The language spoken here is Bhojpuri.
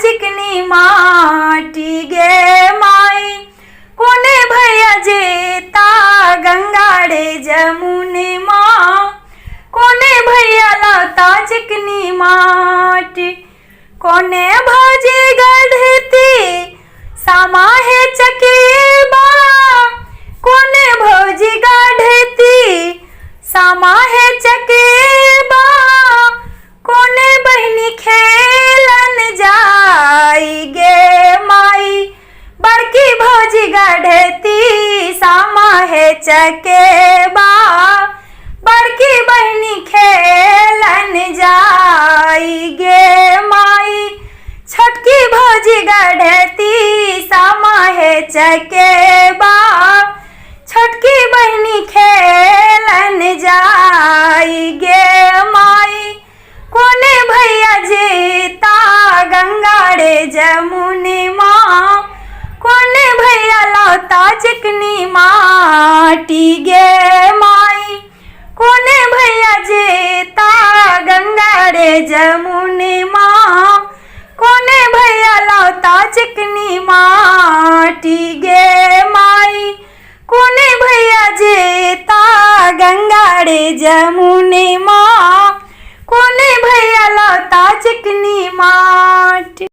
चिकनी माटी गे माई। कोने भैया जेता गंगाड़े जमुने माँ, कोने भैया लाता चिकनी माटी। कोने भौजी गढ़ती सामा है चकेबा, कोने भौजी गढ़ती सामा है चकेबा। कोने बहनी खेलन जाई गे माई, बड़की भौजी गढ़ती सामा है चकेबा। बड़की बहनी खेलन जाई गे माई, छोटकी भौजी गढ़ती सामा है चकेबा। छोटकी बहनी खेलन जाई गे माई। कोने भैया जेता गंगाड़े जमुने माँ, कोने भैया लाता चिकनी माटी गे माई। कोने भैया जेता गंगाड़े जमुने माँ, कोने भैया लाता चिकनी माटी गे माई। कोने भैया जेता गंगाड़े जमुने माँ, कोने भैया लाता चिकनी माटी।